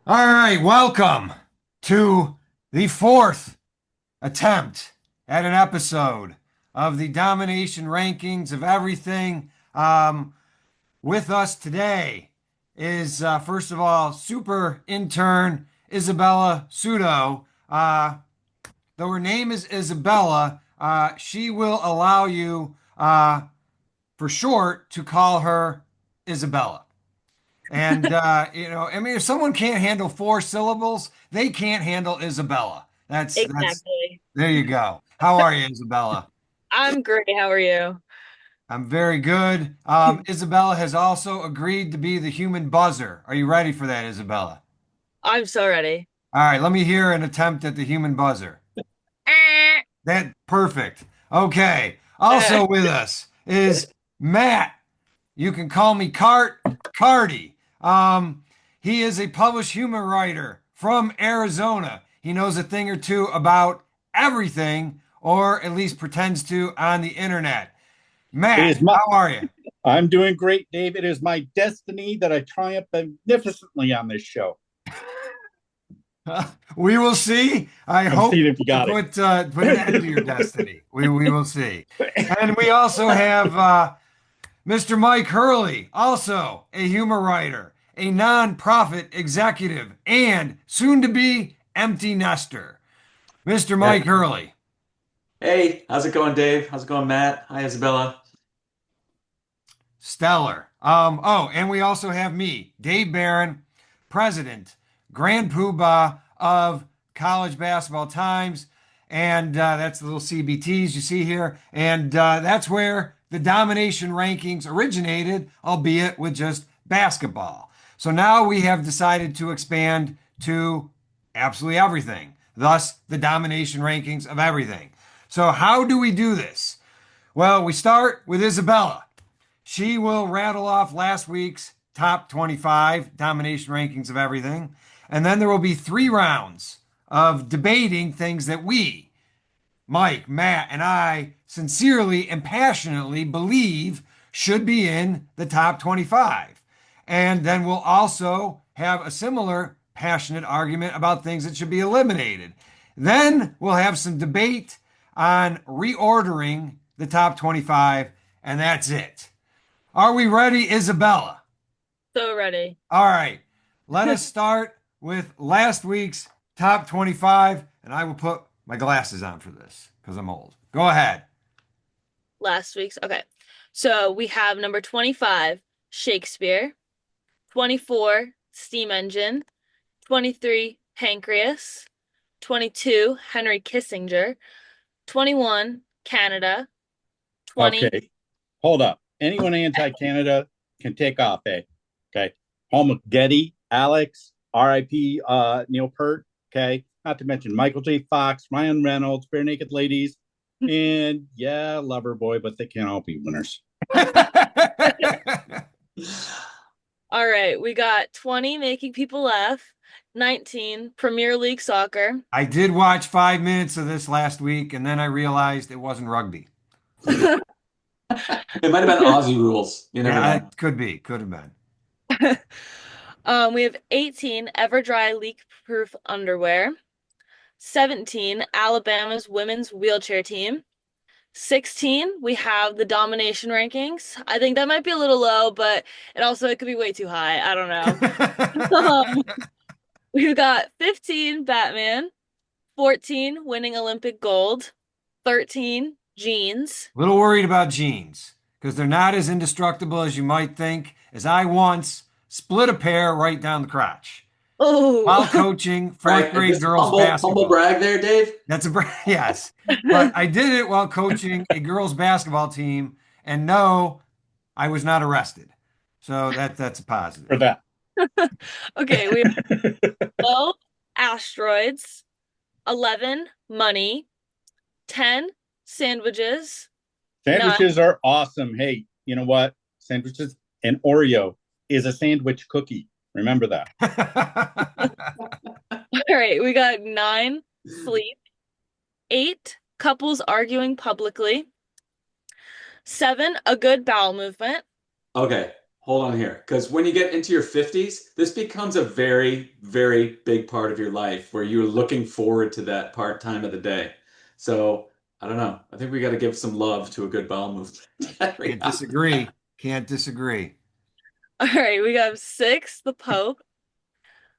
All right, welcome to the fourth attempt at an episode of the Domination Rankings of Everything. With us today is, first of all, super intern Isabella Sudo. Though her name is Isabella, she will allow you, for short, to call her Isabella. And I mean, if someone can't handle four syllables, they can't handle Isabella. That's Exactly. there you go. How are you, Isabella? I'm great. How are you? I'm very good. Isabella has also agreed to be the human buzzer. Are you ready for that, Isabella? I'm so ready. All right, let me hear an attempt at the human buzzer. That perfect. Okay. Also with us is Matt. You can call me Cardi. He is a published humor writer from Arizona. He knows a thing or two about everything, or at least pretends to on the internet. It Matt, is my. how are you? I'm doing great, Dave. It is my destiny that I triumph magnificently on this show. We will see. I I'm hope seeing if you to got it. put an end to your destiny. We will see. And we also have Mr. Mike Hurley, also a humor writer, a nonprofit executive, and soon to be empty nester. Mr. Yeah. Mike Hurley, Hey, how's it going, Dave? How's it going, Matt? Hi, Isabella. stellar. Oh, and we also have me, Dave Barron, president, Grand Poobah of College Basketball Times. And that's the little CBTs you see here. And that's where the domination rankings originated, albeit with just basketball. So now we have decided to expand to absolutely everything, thus, the domination rankings of everything. So, how do we do this? Well, we start with Isabella. She will rattle off last week's top 25 domination rankings of everything. And then there will be 3 rounds of debating things that we, Mike, Matt, and I sincerely and passionately believe should be in the top 25. And then we'll also have a similar passionate argument about things that should be eliminated. Then we'll have some debate on reordering the top 25, and that's it. Are we ready, Isabella? So ready. All right. Let us start with last week's top 25, and I will put my glasses on for this because I'm old. Go ahead. Last week's. Okay. So we have number 25, Shakespeare, 24, Steam Engine, 23, Pancreas, 22, Henry Kissinger, 21, Canada, 20. Okay, hold up. Anyone anti-Canada can take off, eh? Okay. Home of Getty, Alex, R.I.P. Neil Peart. Okay. Not to mention Michael J. Fox, Ryan Reynolds, Bare Naked Ladies, and yeah, Loverboy, but they can't all be winners. All right. We got 20, Making People Laugh, 19, Premier League Soccer. I did watch 5 minutes of this last week, and then I realized it wasn't rugby. It might have been Aussie rules. You never Yeah, know. it could be, could have been. We have 18, Everdry leak-proof underwear. 17, Alabama's women's wheelchair team. 16, we have the domination rankings. I think that might be a little low, but it could be way too high. I don't know. Um, we've got 15, Batman. 14, winning Olympic gold. 13, jeans. Little worried about jeans because they're not as indestructible as you might think, as I once split a pair right down the crotch while Oh, coaching All fourth right, grade just girls humble basketball. brag there, Dave. That's yes, but I did it while coaching a girls basketball team, and no, I was not arrested. So that's a For positive. that. okay. We have 12, asteroids. 11, money. 10, sandwiches. 9. Sandwiches are awesome. Hey, you know what? Sandwiches and Oreo is a sandwich cookie. Remember that. All right, we got 9, sleep. 8, couples arguing publicly. 7, a good bowel movement. Okay. hold on here, because when you get into your 50s, this becomes a very, very big part of your life where you're looking forward to that part time of the day. So I don't know. I think we got to give some love to a good bowel movement every Can't now and disagree. Can't disagree. All right, we got six, the Pope,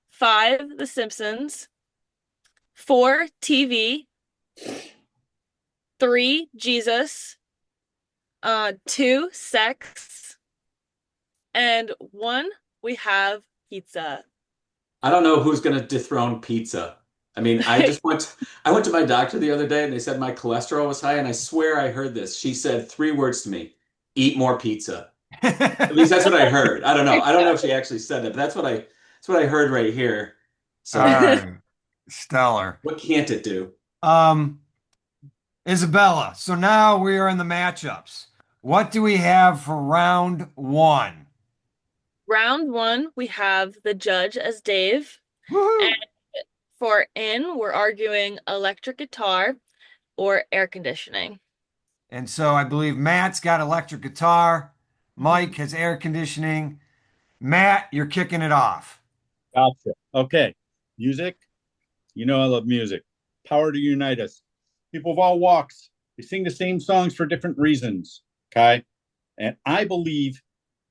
five, The Simpsons, four, TV, three, Jesus, two, sex, and one, we have pizza. I don't know who's going to dethrone pizza. I mean, I went to my doctor the other day and they said my cholesterol was high, and I swear I heard this. She said three words to me: eat more pizza. At least that's what I heard. I don't know. I don't know if she actually said that, but that's what I heard right here. All So right. Stellar. what can't it do? Um, Isabella, so now we are in the matchups. What do we have for round one? Round one, we have the judge as Dave. And Woohoo! for in, we're arguing electric guitar or air conditioning. And so I believe Matt's got electric guitar. Mike Mhm. has air conditioning. Matt, you're kicking it off. Gotcha. Okay. Music. You know I love music. Power to unite us. People of all walks. They sing the same songs for different reasons. Okay. And I believe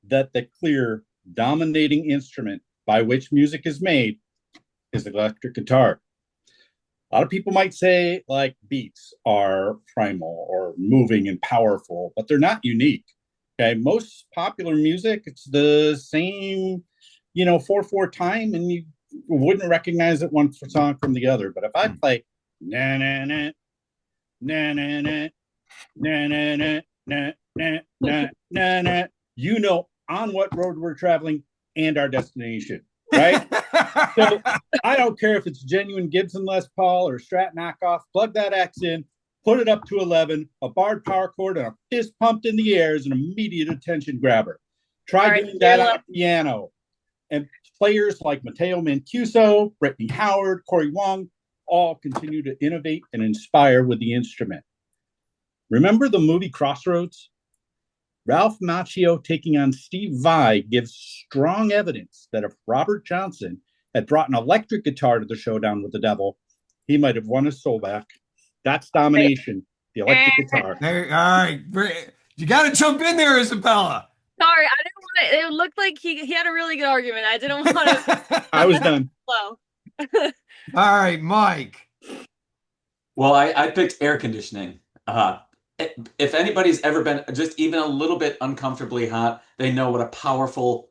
that the clear dominating instrument by which music is made is the electric guitar. A lot of people might say like beats are primal or moving and powerful, but they're not unique. Okay. Most popular music, it's the same, 4/4 time, and you wouldn't recognize it one song from the other. But if I play na na na na na na na na na na na na na na, on what road we're traveling and our destination, right? So I don't care if it's genuine Gibson Les Paul or Strat knockoff. Plug that X in, put it up to 11, a barred power chord, and a fist pumped in the air is an immediate attention grabber. Try All right, doing you're that on a piano. And players like Mateo Mancuso, Brittany Howard, Corey Wong all continue to innovate and inspire with the instrument. Remember the movie Crossroads? Ralph Macchio taking on Steve Vai gives strong evidence that if Robert Johnson had brought an electric guitar to the showdown with the devil, he might have won his soul back. That's domination, the electric guitar. There, all right. You got to jump in there, Isabella. Sorry, I didn't want to. It looked like he had a really good argument. I didn't want to I was done. flow. All right, Mike. Well, I picked air conditioning. If anybody's ever been just even a little bit uncomfortably hot, they know what a powerful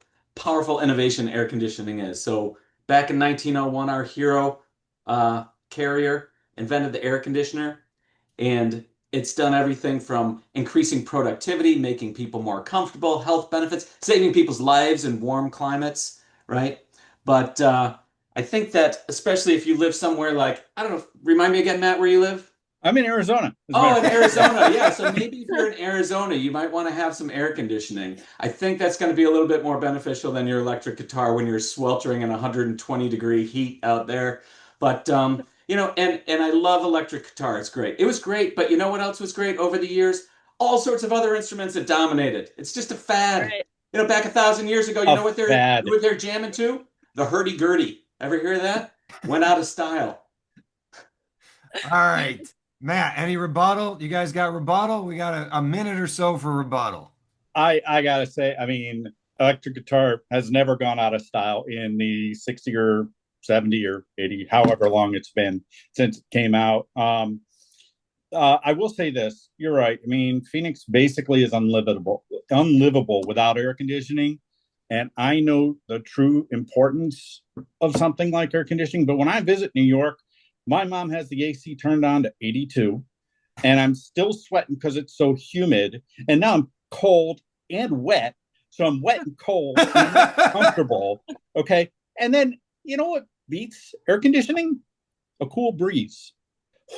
innovation air conditioning is. So back in 1901, our hero Carrier invented the air conditioner, and it's done everything from increasing productivity, making people more comfortable, health benefits, saving people's lives in warm climates, right? But I think that especially if you live somewhere like, I don't know, remind me again, Matt, where you live? I'm in Arizona. Oh, in Arizona. Yeah. So maybe if you're in Arizona, you might want to have some air conditioning. I think that's going to be a little bit more beneficial than your electric guitar when you're sweltering in 120-degree heat out there. But and I love electric guitar. It's great. It was great, but you know what else was great over the years? All sorts of other instruments that dominated. It's just a fad. Right. Back 1,000 years ago, you A know what fad. they're jamming to? The hurdy-gurdy. Ever hear of that? Went out of style. All right. Matt, any rebuttal? You guys got rebuttal? We got a minute or so for rebuttal. I gotta say, I mean, electric guitar has never gone out of style in the 60 or 70 or 80, however long it's been since it came out. I will say this: you're right. I mean, Phoenix basically is unlivable without air conditioning. And I know the true importance of something like air conditioning. But when I visit New York, my mom has the AC turned on to 82, and I'm still sweating because it's so humid. And now I'm cold and wet. So I'm wet and cold and I'm not comfortable. Okay. And then, you know what beats air conditioning? A cool breeze.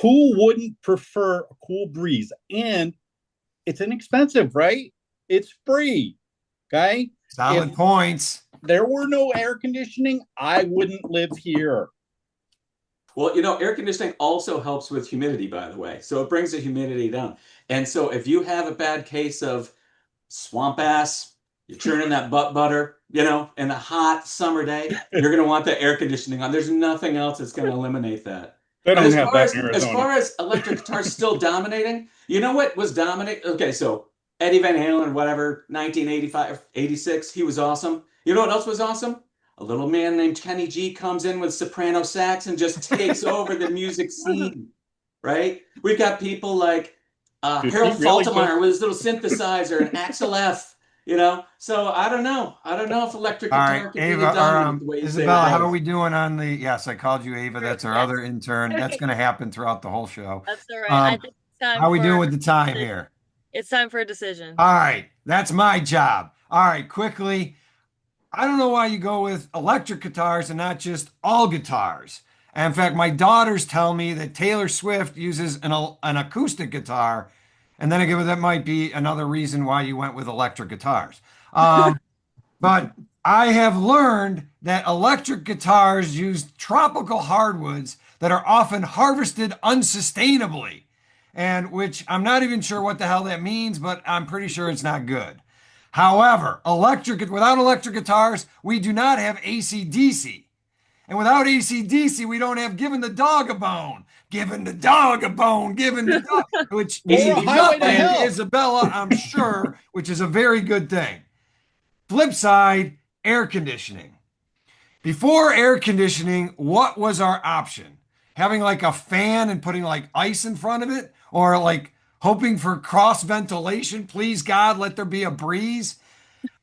Who wouldn't prefer a cool breeze? And it's inexpensive, right? It's free. Okay. If Solid points. there were no air conditioning, I wouldn't live here. Well, air conditioning also helps with humidity, by the way. So it brings the humidity down. And so if you have a bad case of swamp ass, You're churning that butt butter, in a hot summer day, you're going to want the air conditioning on. There's nothing else that's going to eliminate that. They But don't as have far that as in as Arizona. far as electric guitars still dominating, you know what was dominating? Okay, so Eddie Van Halen, whatever, 1985, 86, he was awesome. You know what else was awesome? A little man named Kenny G comes in with soprano sax and just takes over the music scene, right? We've got people like Did he Harold really Faltermeyer just? with his little synthesizer and Axel F. So I don't know. I don't know if electric All right, guitar can Ava, really or dominate the way you say it Isabella, how are does. we doing on the? Yes, I called you Ava. That's our Yes. other intern. That's going to happen throughout the whole show. That's all right. I Um, think it's time how are we for doing with the time here? it's time for a decision. All right, that's my job. All right, quickly. I don't know why you go with electric guitars and not just all guitars. And in fact, my daughters tell me that Taylor Swift uses an acoustic guitar, and then I give it that might be another reason why you went with electric guitars. But I have learned that electric guitars use tropical hardwoods that are often harvested unsustainably, and which I'm not even sure what the hell that means, but I'm pretty sure it's not good. However, without electric guitars, we do not have AC/DC. And without AC/DC, we don't have giving the dog a bone. Giving the dog a bone, giving the dog, which Or a means highway to nothing to hell. Isabella, I'm sure, which is a very good thing. Flip side, air conditioning. Before air conditioning, what was our option? Having like a fan and putting like ice in front of it? Or like hoping for cross ventilation? Please, God, let there be a breeze.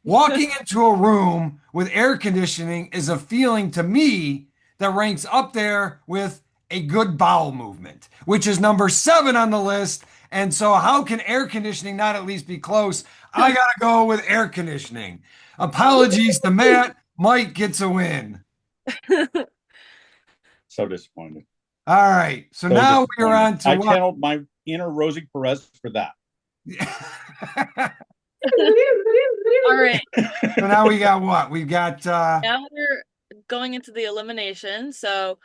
Walking into a room with air conditioning is a feeling to me that ranks up there with a good bowel movement, which is number 7 on the list. And so, how can air conditioning not at least be close? I got to go with air conditioning. Apologies to Matt. Mike gets a win. So disappointed. All right. So So now we are disappointed. on to I what? channeled my inner Rosie Perez for that. All right. So now we got what? We've got Now we're going into the elimination. So,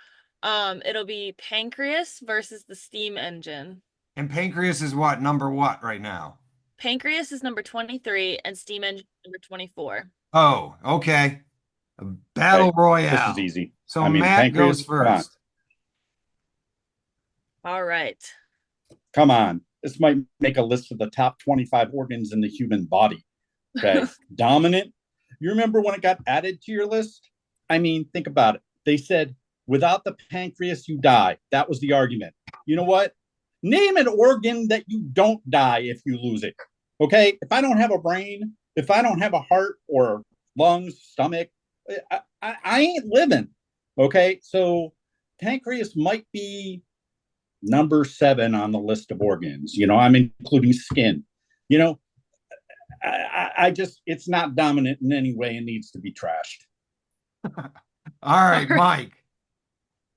it'll be Pancreas versus the steam engine. and pancreas is what? Number what right now? Pancreas is number 23 and steam engine number 24. Oh, okay. A battle Okay, this is royale. easy. So I mean, Matt pancreas. goes Come on, first. All right. come on. This might make a list of the top 25 organs in the human body. Okay, dominant. You remember when it got added to your list? I mean, think about it. They said without the pancreas, you die. That was the argument. You know what? Name an organ that you don't die if you lose it. Okay, if I don't have a brain, if I don't have a heart or lungs, stomach, I ain't living. Okay, so pancreas might be number 7 on the list of organs. I'm including skin. You know, I just, it's not dominant in any way and needs to be trashed. All right, Mike.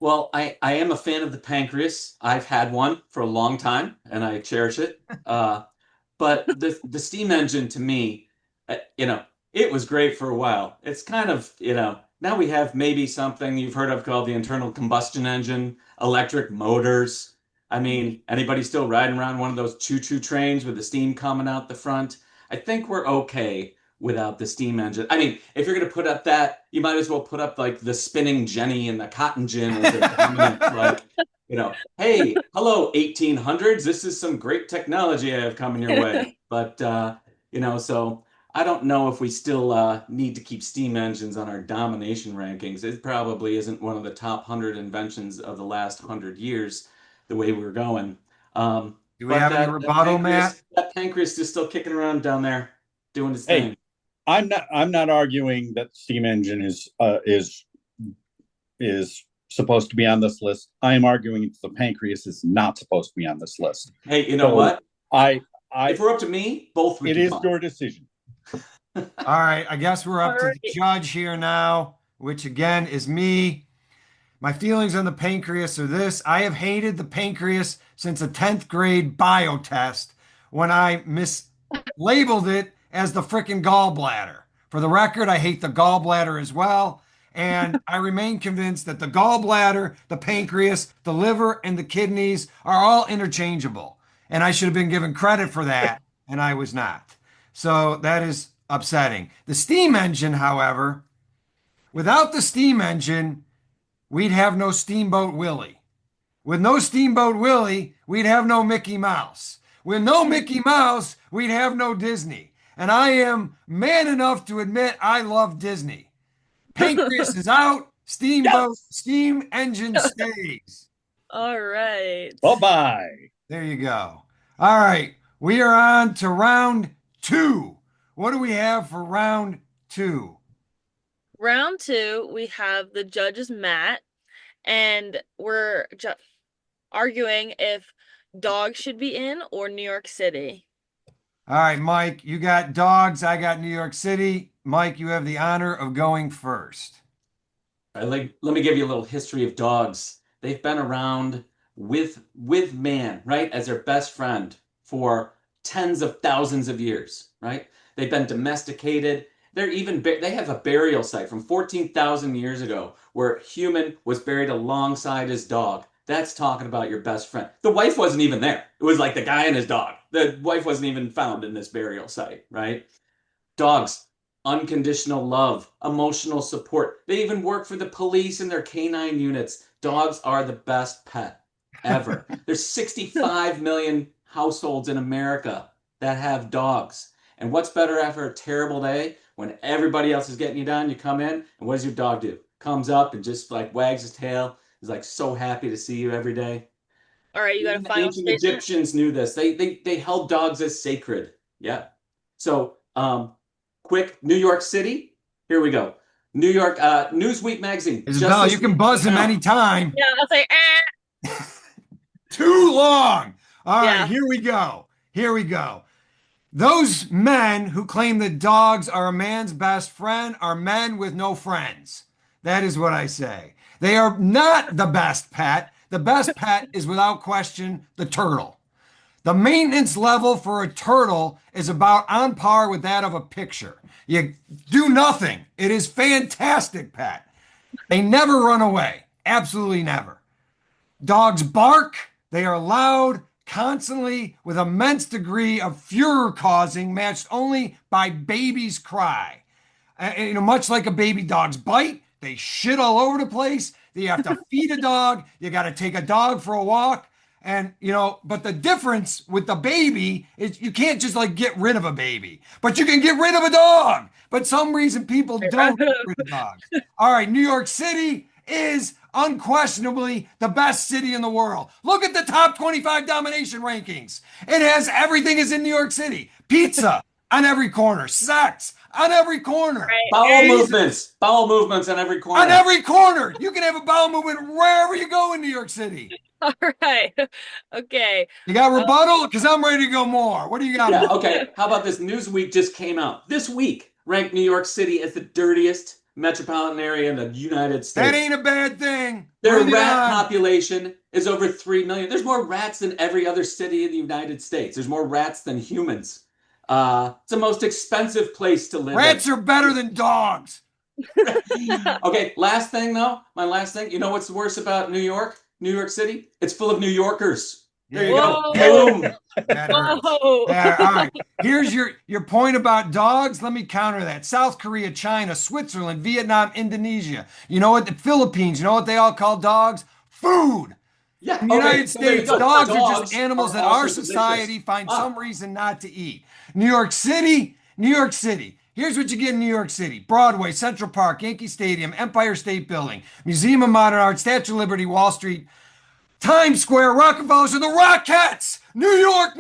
Well, I am a fan of the pancreas. I've had one for a long time and I cherish it. But the steam engine to me, it was great for a while. It's kind of, now we have maybe something you've heard of called the internal combustion engine, electric motors. I mean, anybody still riding around one of those choo-choo trains with the steam coming out the front? I think we're okay without the steam engine. I mean, if you're going to put up that, you might as well put up like the spinning Jenny and the cotton gin as a dominant, like, hey, hello, 1800s. This is some great technology I have coming your way. But, so I don't know if we still need to keep steam engines on our domination rankings. It probably isn't one of the top 100 inventions of the last 100 years, the way we're going. Do we But have any that, that rebuttal, Matt? pancreas, that pancreas is still kicking around down there, doing its Hey, thing. I'm not arguing that steam engine is supposed to be on this list. I am arguing that the pancreas is not supposed to be on this list. Hey, you know So what? I If we're up to me, both would it be is fine. your decision. All right, I guess we're up All to the right. judge here now, which again is me. My feelings on the pancreas are this. I have hated the pancreas since a 10th grade bio test when I mislabeled it as the frickin' gallbladder. For the record, I hate the gallbladder as well. And I remain convinced that the gallbladder, the pancreas, the liver, and the kidneys are all interchangeable. And I should have been given credit for that, and I was not. So that is upsetting. The steam engine, however, without the steam engine, we'd have no Steamboat Willie. With no Steamboat Willie, we'd have no Mickey Mouse. With no Mickey Mouse, we'd have no Disney. And I am man enough to admit I love Disney. Pancreas is out, Steamboat, Yes. steam engine stays. All right. Bye-bye. There you go. All right, we are on to round two. What do we have for round two? Round two, we have the judges Matt, and we're arguing if dogs should be in or New York City. All right, Mike, you got dogs. I got New York City. Mike, you have the honor of going first. Let me give you a little history of dogs. They've been around with man, right, as their best friend for tens of thousands of years, right? They've been domesticated. They have a burial site from 14,000 years ago where a human was buried alongside his dog. That's talking about your best friend. The wife wasn't even there. It was like the guy and his dog. The wife wasn't even found in this burial site, right? Dogs, unconditional love, emotional support. They even work for the police and their canine units. Dogs are the best pet ever. There's 65 million households in America that have dogs. And what's better after a terrible day when everybody else is getting you down? You come in, and what does your dog do? Comes up and just like wags his tail. He's like so happy to see you every day. All right, you got a Even the final ancient statement? Egyptians knew this. They held dogs as sacred. Yeah. So quick, New York City. Here we go. New York Newsweek magazine. Isabel, you can buzz him anytime. Yeah, I'll say, Too long. All right, Yeah. here we go. Here we go. Those men who claim that dogs are a man's best friend are men with no friends. That is what I say. They are not the best pet. The best pet is without question the turtle. The maintenance level for a turtle is about on par with that of a picture. You do nothing. It is fantastic pet. They never run away. Absolutely never. Dogs bark. They are loud constantly with immense degree of furor causing, matched only by babies' cry. Much like a baby dog's bite, they shit all over the place. You have to feed a dog. You got to take a dog for a walk. And, but the difference with the baby is you can't just like get rid of a baby, but you can get rid of a dog. But some reason people don't get rid of dogs. All right, New York City is unquestionably the best city in the world. Look at the top 25 domination rankings. It has everything is in New York City. Pizza on every corner, sex on every corner. Right. Bowel movements on every corner. On every corner. You can have a bowel movement wherever you go in New York City. All right. Okay. You got rebuttal? Because I'm ready to go more. What do you got? Yeah, okay. How about this? Newsweek just came out this week, ranked New York City as the dirtiest metropolitan area in the United States. That ain't a bad thing. Their rat population is over 3 million. There's more rats than every other city in the United States. There's more rats than humans. It's the most expensive place to live. Rats are better than dogs. Okay, last thing though. My last thing. You know what's worse about New York City? It's full of New Yorkers. There you Whoa. go. Boom. That hurts. Whoa. Yeah, all right. Here's your point about dogs. Let me counter that. South Korea, China, Switzerland, Vietnam, Indonesia. You know what? The Philippines. You know what they all call dogs? Food. Yeah. In the United So there you States, go. dogs are just animals that also our society delicious. finds some reason not to eat. New York City. Here's what you get in New York City. Broadway, Central Park, Yankee Stadium, Empire State Building, Museum of Modern Art, Statue of Liberty, Wall Street, Times Square, Rockefellers, and the Rockettes. New York.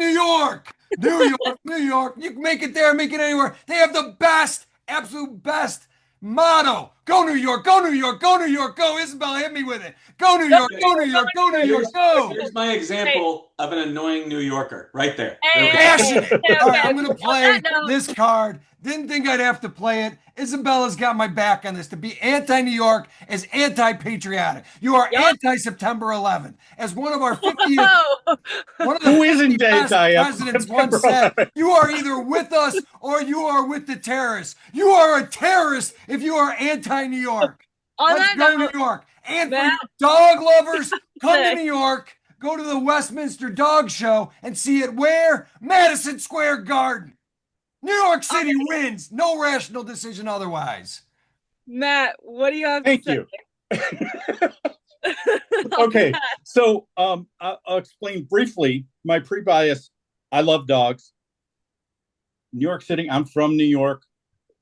You can make it there, make it anywhere. They have the best, absolute best motto. Go New York, go New York, go New York, go. Isabel, hit me with it. Go New York, go New York, go New York, go. Here's my example of an annoying New Yorker right there. Hey, Passionate. Okay. All right, I'm going to play On that note- this card. Didn't think I'd have to play it. Isabella's got my back on this. To be anti-New York is anti-patriotic. You are anti-September 11th. As one of our 50th, Whoa. one of the Who isn't 50 best anti- presidents once said, you are either with us or you are with the terrorists. You are a terrorist if you are anti-New York. On Let's that go to note, New York. And for Matt- you dog lovers, come to New York. Go to the Westminster Dog Show and see it where? Madison Square Garden. New York City wins. No rational decision otherwise. Matt, what do you have to Thank say? you. On Okay, that? so I'll explain briefly my pre-bias. I love dogs. New York City. I'm from New York.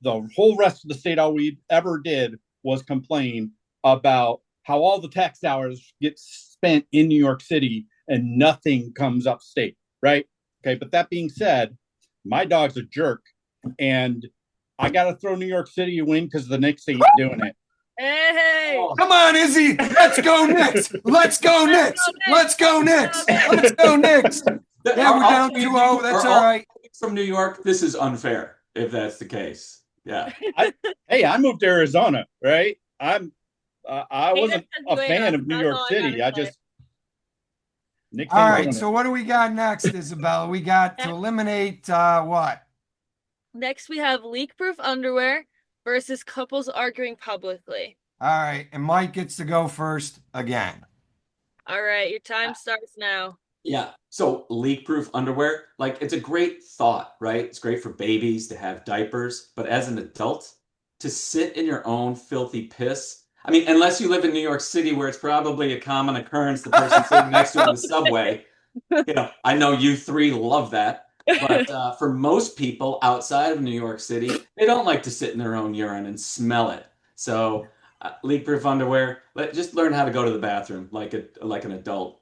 The whole rest of the state, all we ever did was complain about how all the tax dollars get spent in New York City and nothing comes upstate, right? Okay, but that being said, my dog's a jerk, and I got to throw New York City a win because the Knicks ain't doing it. Hey, Come on, Izzy. Let's go Knicks. Let's go Knicks. Let's go Knicks. Let's go Knicks. Yeah, we're down 2-0. That's all right. From New York? This is unfair if that's the case. Yeah. Hey, I moved to Arizona, right? I Hate wasn't it 'cause a you ain't fan us. of New That's York all I City. gotta I say. just Knicks All ain't right. doing So it. what do we got next, Isabella? We got to eliminate what? Next, we have leak-proof underwear versus couples arguing publicly. All right. And Mike gets to go first again. All right, your time starts now. Yeah. So leak-proof underwear, like it's a great thought, right? It's great for babies to have diapers, but as an adult, to sit in your own filthy piss. I mean, unless you live in New York City where it's probably a common occurrence, the person sitting next to you in the subway. I know you three love that, but for most people outside of New York City, they don't like to sit in their own urine and smell it. So, leak-proof underwear, just learn how to go to the bathroom like an adult.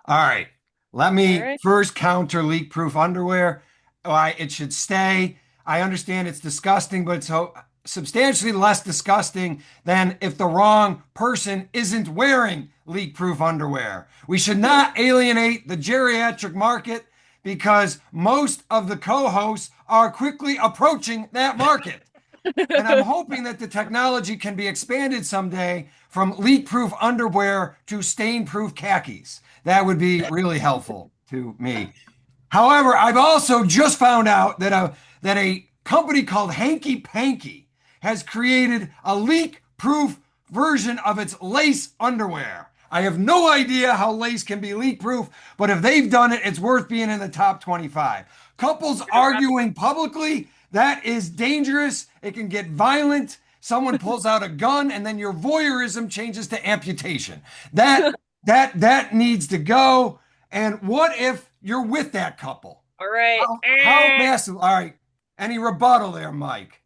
All right. Let All me right. first counter leak proof underwear. Why it should stay. I understand it's disgusting, but it's so substantially less disgusting than if the wrong person isn't wearing leak proof underwear. We should not alienate the geriatric market because most of the co hosts are quickly approaching that market. And I'm hoping that the technology can be expanded someday from leak proof underwear to stain proof khakis. That would be really helpful to me. However, I've also just found out that a company called Hanky Panky has created a leak proof version of its lace underwear. I have no idea how lace can be leak proof, but if they've done it, it's worth being in the top 25. Couples arguing publicly, that is dangerous. It can get violent. Someone pulls out a gun and then your voyeurism changes to amputation. That needs to go. And what if you're with that couple? All right. How massive? All right. Any rebuttal there, Mike?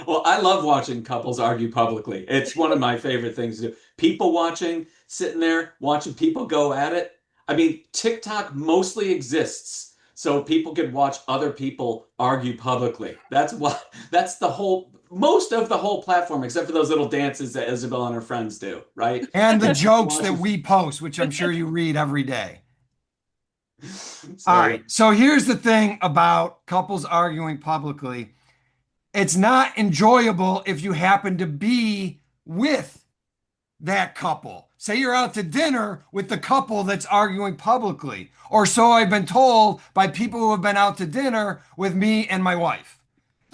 Well, I love watching couples argue publicly. It's one of my favorite things to do. People watching, sitting there, watching people go at it. I mean, TikTok mostly exists so people could watch other people argue publicly. That's the whole, most of the whole platform, except for those little dances that Isabel and her friends do, right? And the jokes that Watching. we post, which I'm sure you read every day. All So, right. So here's the thing about couples arguing publicly. It's not enjoyable if you happen to be with that couple. Say you're out to dinner with the couple that's arguing publicly, or so I've been told by people who have been out to dinner with me and my wife.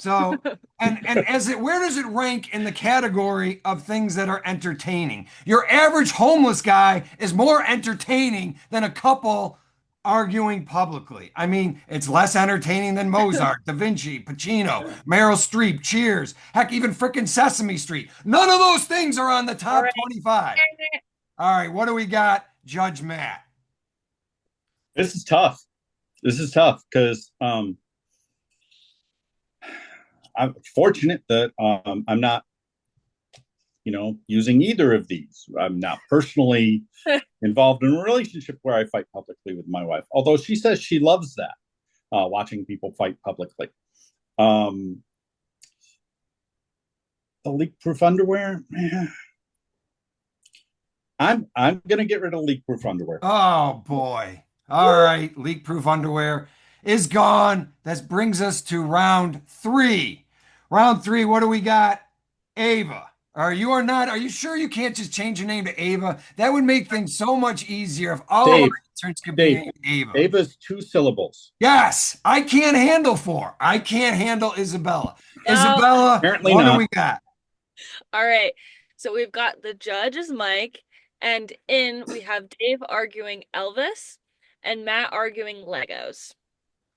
So, and as it, where does it rank in the category of things that are entertaining? Your average homeless guy is more entertaining than a couple arguing publicly. I mean, it's less entertaining than Mozart, Da Vinci, Pacino, Meryl Streep, Cheers, heck, even frickin' Sesame Street. None of those things are on the All top right. 25. All right, what do we got, Judge Matt? This is tough. This is tough because I'm fortunate that I'm not, using either of these. I'm not personally involved in a relationship where I fight publicly with my wife, although she says she loves that, watching people fight publicly. Um, the leak-proof underwear, I'm gonna get rid of leak-proof underwear. Oh boy. All right, leak proof underwear is gone. That brings us to round three. Round three, what do we got? Ava. Are you sure you can't just change your name to Ava? That would make things so much easier if all of our Dave, interns could be Dave, named Ava. Ava's 2 syllables. Yes, I can't handle four. I can't handle Isabella. No. Isabella, Apparently what do not. we got? All right. So we've got the judge is Mike, and in we have Dave arguing Elvis and Matt arguing Legos.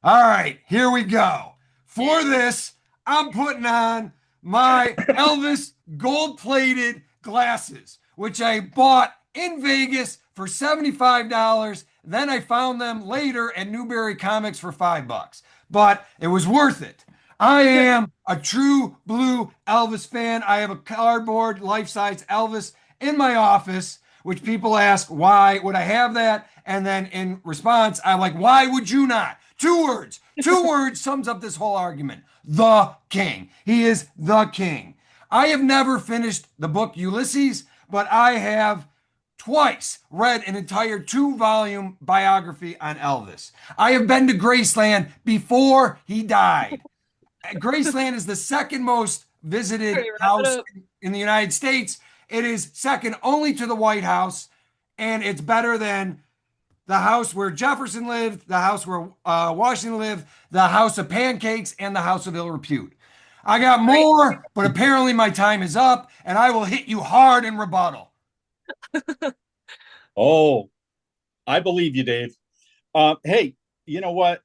All right, here we go. For this, I'm putting on my Elvis gold-plated glasses, which I bought in Vegas for $75. Then I found them later at Newberry Comics for $5. But it was worth it. I am a true blue Elvis fan. I have a cardboard life-size Elvis in my office, which people ask, why would I have that? And then in response, I'm like, why would you not? Two words. Two words sums up this whole argument. The King. He is the King. I have never finished the book Ulysses, but I have twice read an entire 2-volume biography on Elvis. I have been to Graceland before he died. Graceland is the second most visited Hurry, wrap it house up. in the United States. It is second only to the White House, and it's better than the house where Jefferson lived, the house where Washington lived, the house of pancakes, and the house of ill repute. I got Great. more, but apparently my time is up, and I will hit you hard in rebuttal. Oh, I believe you, Dave. Hey, you know what?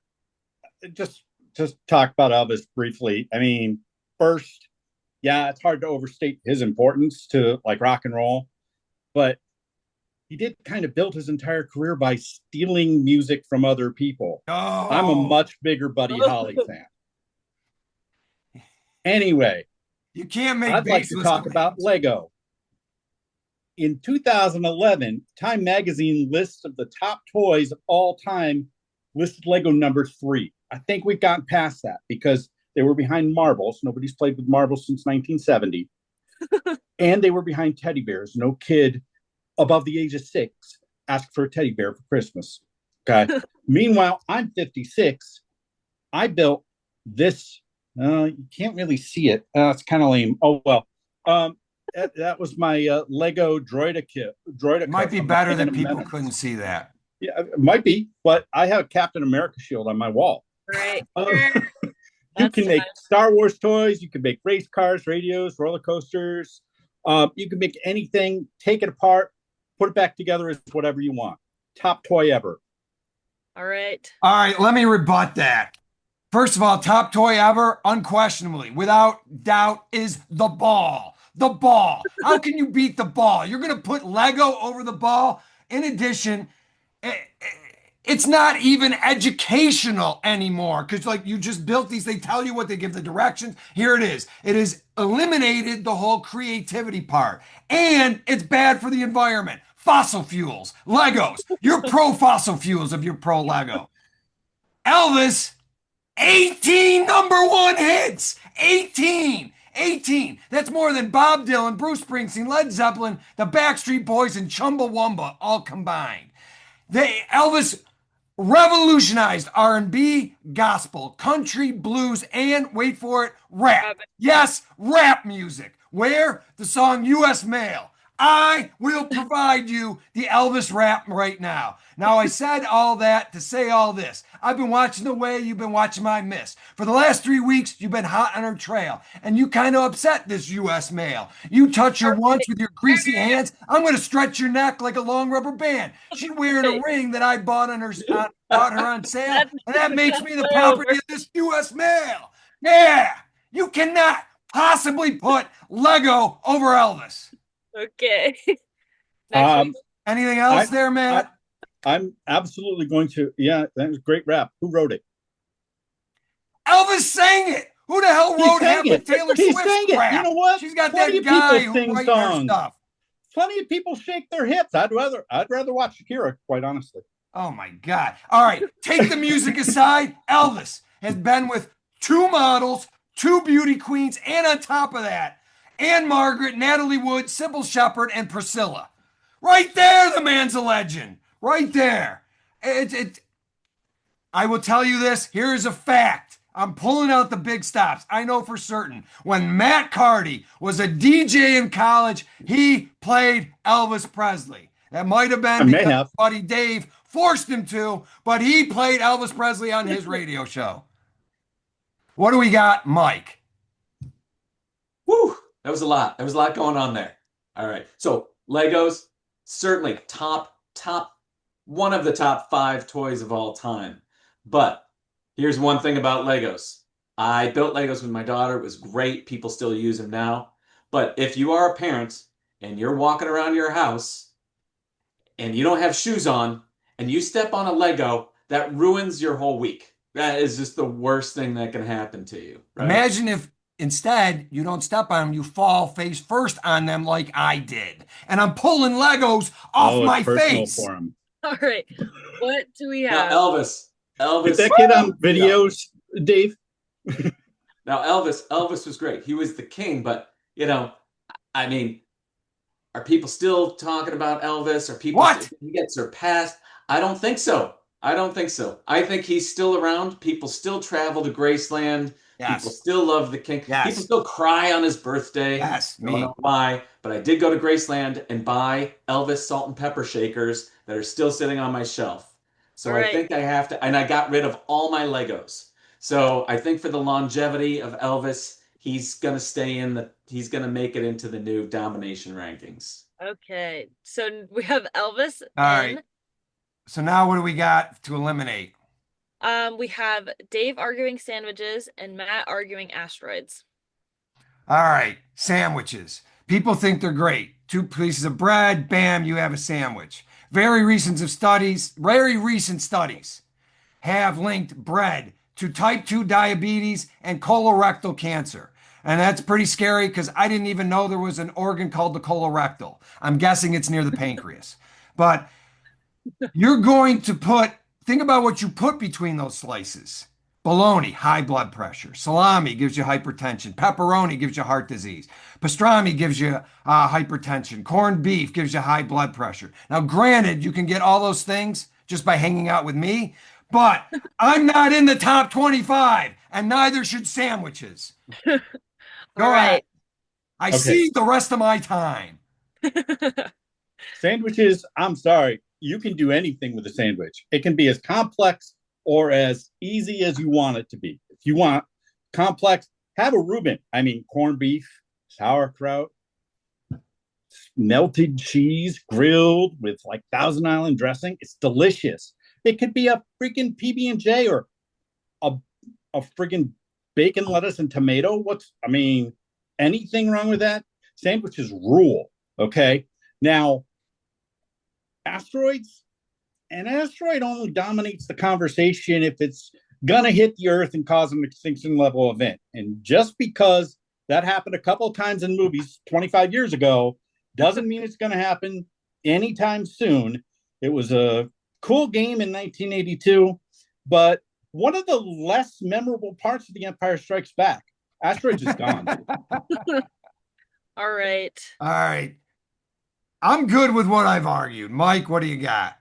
Just just talk about Elvis briefly. I mean, first, yeah, it's hard to overstate his importance to like rock and roll, but he did kind of build his entire career by stealing music from other people. I'm a Oh, much bigger Buddy Holly fan. Anyway, you can't make I'd like to baseless talk about claims. Lego. In 2011, Time Magazine lists of the top toys of all time listed Lego number 3. I think we've gotten past that because they were behind marbles. Nobody's played with marbles since 1970. And they were behind teddy bears. No kid above the age of 6 asked for a teddy bear for Christmas. Okay. Meanwhile, I'm 56. I built this. You can't really see it. It's kind of lame. Oh, well. That was my Lego Droidica Might be from the better that Phantom people Menace. couldn't see that. Yeah, it might be, but I have a Captain America shield on my wall. Right. Uh, you That's can time. make Star Wars toys. You can make race cars, radios, roller coasters. You can make anything, take it apart, put it back together as whatever you want. Top toy ever. All right. All right, let me rebut that. First of all, top toy ever, unquestionably, without doubt, is the ball. The ball. How can you beat the ball? You're going to put Lego over the ball. In addition, it's not even educational anymore because, like, you just built these. They tell you what they give the directions. Here it is. It has eliminated the whole creativity part, and it's bad for the environment. Fossil fuels, Legos. You're pro fossil fuels if you're pro Lego. Elvis 18 number one hits. 18. 18. That's more than Bob Dylan, Bruce Springsteen, Led Zeppelin, the Backstreet Boys, and Chumbawamba all combined. Elvis revolutionized R&B, gospel, country, blues, and wait for it, rap. Rabbit. Yes, rap music. Where? The song US Mail. I will provide you the Elvis rap right now. Now, I said all that to say all this. I've been watching the way you've been watching my miss. For the last 3 weeks, you've been hot on her trail, and you kind of upset this U.S. mail. You touch her once with your greasy hands, I'm going to stretch your neck like a long rubber band. She's wearing a ring that I bought bought her on sale, That's and that makes me the way over. property of this U.S. mail. Yeah, you cannot possibly put Lego over Elvis. Okay. Next Um, one. Anything else I, there, I, Matt? I'm absolutely going to. Yeah, that was a great rap. Who wrote it? Elvis sang it. Who the hell He wrote sang half of it. Taylor He Swift's sang it. You crap? know what? She's got Plenty that of people guy who sing writing her songs. stuff. Plenty of people shake their hips. I'd rather watch Shakira, quite honestly. Oh my God. All right, take the music aside. Elvis has been with 2 models, 2 beauty queens, and on top of that, Anne Margaret, Natalie Wood, Sybil Shepherd, and Priscilla. Right there, the man's a legend. Right there. I will tell you this. Here is a fact. I'm pulling out the big stops. I know for certain. When Matt Carty was a DJ in college, he played Elvis Presley. That might have I been may because have. buddy Dave forced him to, but he played Elvis Presley on his radio show. What do we got, Mike? Woo! That was a lot. There was a lot going on there. All right. So Legos, certainly top, one of the top 5 toys of all time. But Here's one thing about Legos. I built Legos with my daughter. It was great. People still use them now. But if you are a parent and you're walking around your house and you don't have shoes on and you step on a Lego, that ruins your whole week. That is just the worst thing that can happen to you, right? Imagine if instead you don't step on them, you fall face first on them like I did. And I'm pulling Legos off Oh, it's my personal face. for him. All right. What do we Now, have? Get Elvis, that kid on yeah. videos, Dave. Now Elvis was great. He was the king, but I mean, are people still talking about Elvis? Are people What? did he get surpassed? I don't think so. I don't think so. I think he's still around. People still travel to Graceland. People Yes. still love the king. People Yes. still cry on his birthday. Yes. Don't know Me. why, but I did go to Graceland and buy Elvis salt and pepper shakers that are still sitting on my shelf. All So I right. think I have to, and I got rid of all my Legos. So I think for the longevity of Elvis, he's gonna make it into the new domination rankings. Okay. So we have Elvis All right. N. So now what do we got to eliminate? We have Dave arguing sandwiches and Matt arguing asteroids. All right. Sandwiches. People think they're great. Two pieces of bread, bam, you have a sandwich. Very recent studies have linked bread to type 2 diabetes and colorectal cancer. And that's pretty scary because I didn't even know there was an organ called the colorectal. I'm guessing it's near the pancreas. But you're going to think about what you put between those slices. Bologna, high blood pressure. Salami gives you hypertension. Pepperoni gives you heart disease. Pastrami gives you hypertension. Corned beef gives you high blood pressure. Now, granted, you can get all those things just by hanging out with me, but I'm not in the top 25, and neither should sandwiches. All Go ahead. right. I Okay. see the rest of my time. Sandwiches, I'm sorry. You can do anything with a sandwich. It can be as complex or as easy as you want it to be. If you want complex, have a Reuben. I mean, corned beef, sauerkraut, melted cheese, grilled with like Thousand Island dressing. It's delicious. It could be a freaking PB&J or a, a freaking bacon, lettuce, and tomato. Anything wrong with that? Sandwiches rule. Okay. Now, asteroids, an asteroid only dominates the conversation if it's going to hit the Earth and cause an extinction level event. And just because that happened a couple of times in movies 25 years ago doesn't mean it's going to happen anytime soon. It was a cool game in 1982, but one of the less memorable parts of The Empire Strikes Back, asteroids is gone. All right. All right. I'm good with what I've argued. Mike, what do you got?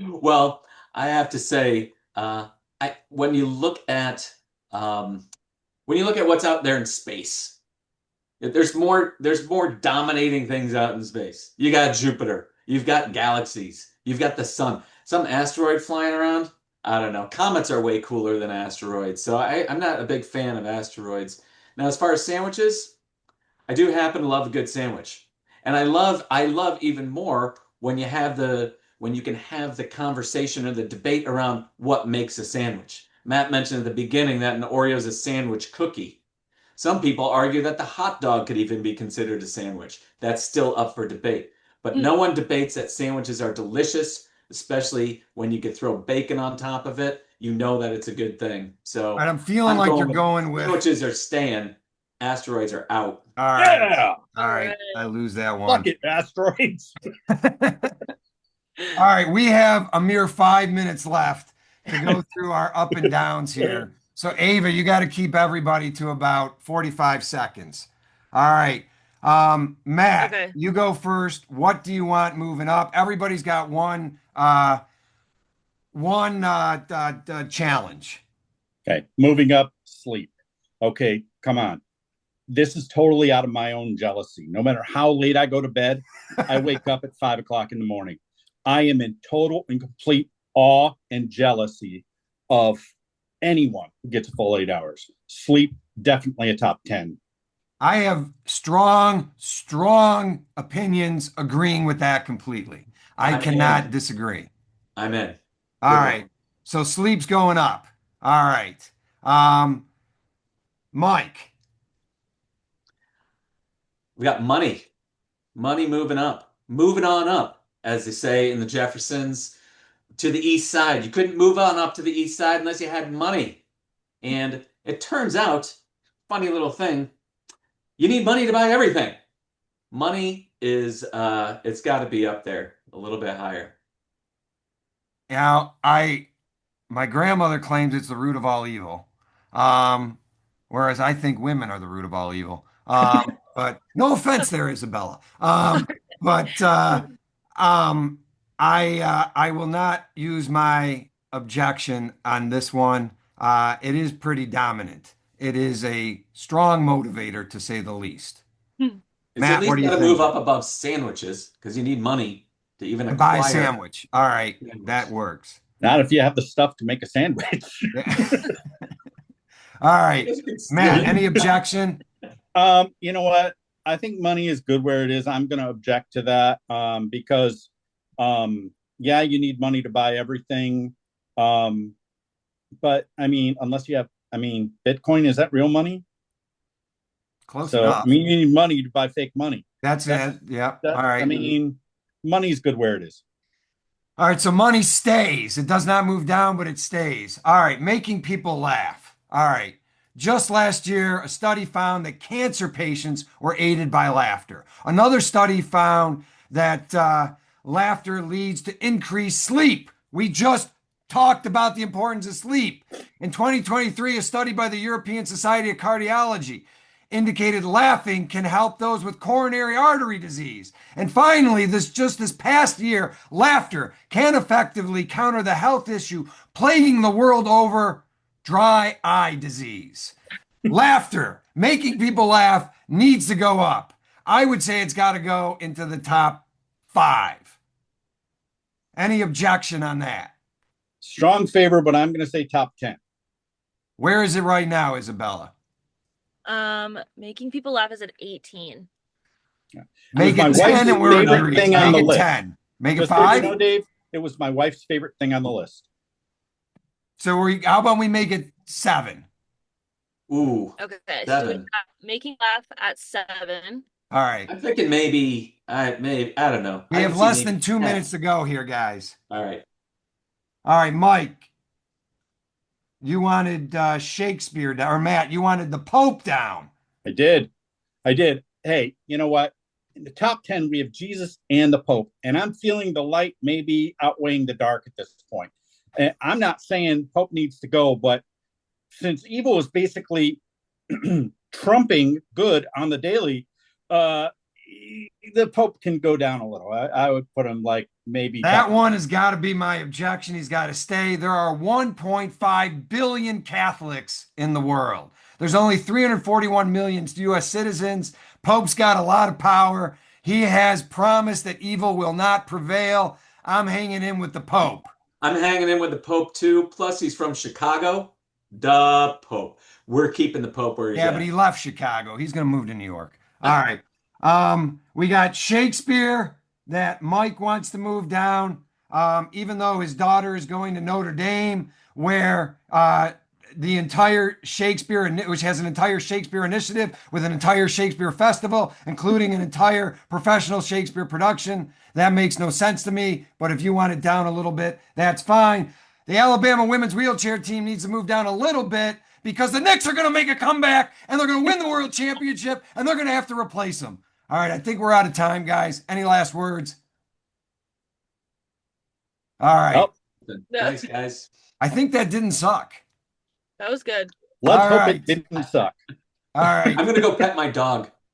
Well, I have to say, I when you look at what's out there in space, there's more dominating things out in space. You got Jupiter, you've got galaxies, you've got the sun, some asteroid flying around. I don't know. Comets are way cooler than asteroids, so I'm not a big fan of asteroids. Now, as far as sandwiches, I do happen to love a good sandwich. And I love even more when you can have the conversation or the debate around what makes a sandwich. Matt mentioned at the beginning that an Oreo is a sandwich cookie. Some people argue that the hot dog could even be considered a sandwich. That's still up for debate. But Hmm. no one debates that sandwiches are delicious, especially when you could throw bacon on top of it. You know that it's a good thing. All So right, I'm feeling I'm like you're going with going with. sandwiches are staying, asteroids are out. All right. Yeah, All All right. right. I lose that fuck one. it, asteroids. All right. We have a mere 5 minutes left to go through our up and downs here. So, Ava, you got to keep everybody to about 45 seconds. All right. Matt, Okay. you go first. What do you want moving up? Everybody's got one challenge. Okay, moving up, sleep. Okay, come on. This is totally out of my own jealousy. No matter how late I go to bed, I wake up at 5 o'clock in the morning. I am in total and complete awe and jealousy of anyone who gets a full 8 hours. Sleep, definitely a top 10. I have strong opinions agreeing with that completely. I I'm cannot in. disagree. I'm in. All Good one. right. So sleep's going up. All right. Um, Mike. We got money. Money moving up. Moving on up, as they say in the Jeffersons, to the east side. You couldn't move on up to the east side unless you had money. And it turns out, funny little thing, you need money to buy everything. Money is it's got to be up there a little bit higher. Now, my grandmother claims it's the root of all evil. Um, whereas I think women are the root of all evil. But no offense there, Isabella. But um, I will not use my objection on this one. It is pretty dominant. It is a strong motivator to say the least. It's at Matt, what least do you got to move think? up above sandwiches because you need money to even To buy a acquire sandwich. All right, a that sandwich. works. Not if you have the stuff to make a sandwich. All I right, guess you can steal Matt, it. any objection? You know what? I think money is good where it is. I'm going to object to that because, yeah, you need money to buy everything. Um, but I mean, unless you have, I mean, Bitcoin, is that real money? Close So, I enough. mean, you need money to buy fake money. That's That's it. Yeah. that. All I right. mean, money's good where it is. All right. So money stays. It does not move down, but it stays. All right. Making people laugh. All right. Just last year, a study found that cancer patients were aided by laughter. Another study found that laughter leads to increased sleep. We just talked about the importance of sleep. In 2023, a study by the European Society of Cardiology indicated laughing can help those with coronary artery disease. And finally, this past year, laughter can effectively counter the health issue plaguing the world over, dry eye disease. Laughter, making people laugh, needs to go up. I would say it's got to go into the top 5. Any objection on that? Strong favor, but I'm going to say top 10. Where is it right now, Isabella? Making people laugh is at 18. It was Make my it wife's 10 and we're favorite agreed. thing on Make the it list. 10. Make it Just so you know, 5. Dave, it was my wife's favorite thing on the list. So how about we make it 7? Ooh, Okay, so we 7. got making laugh at 7. All right. I'm thinking maybe I don't know. We I have could see less maybe than 2 10. minutes to go here, guys. All right. All right, Mike, you wanted Shakespeare down, or Matt, you wanted the Pope down. I did. I did. Hey, you know what? In the top 10, we have Jesus and the Pope. And I'm feeling the light maybe outweighing the dark at this point. And I'm not saying Pope needs to go, but since evil is basically trumping good on the daily, uh, the Pope can go down a little. I would put him like maybe That top. one has got to be my objection. He's got to stay. There are 1.5 billion Catholics in the world. There's only 341 million U.S. citizens. Pope's got a lot of power. He has promised that evil will not prevail. I'm hanging in with the Pope. I'm hanging in with the Pope too. Plus, he's from Chicago. The Pope. We're keeping the Pope where he's Yeah, but he at. left Chicago. He's going to move to New York. All right. We got Shakespeare that Mike wants to move down, even though his daughter is going to Notre Dame, where the entire Shakespeare, which has an entire Shakespeare initiative with an entire Shakespeare festival, including an entire professional Shakespeare production. That makes no sense to me. But if you want it down a little bit, that's fine. The Alabama women's wheelchair team needs to move down a little bit because the Knicks are going to make a comeback and they're going to win the world championship and they're going to have to replace them. All right, I think we're out of time, guys. Any last words? All right. Thanks, guys. I think that didn't suck. That was good. Let's All hope right. it didn't suck. All right. I'm gonna go pet my dog.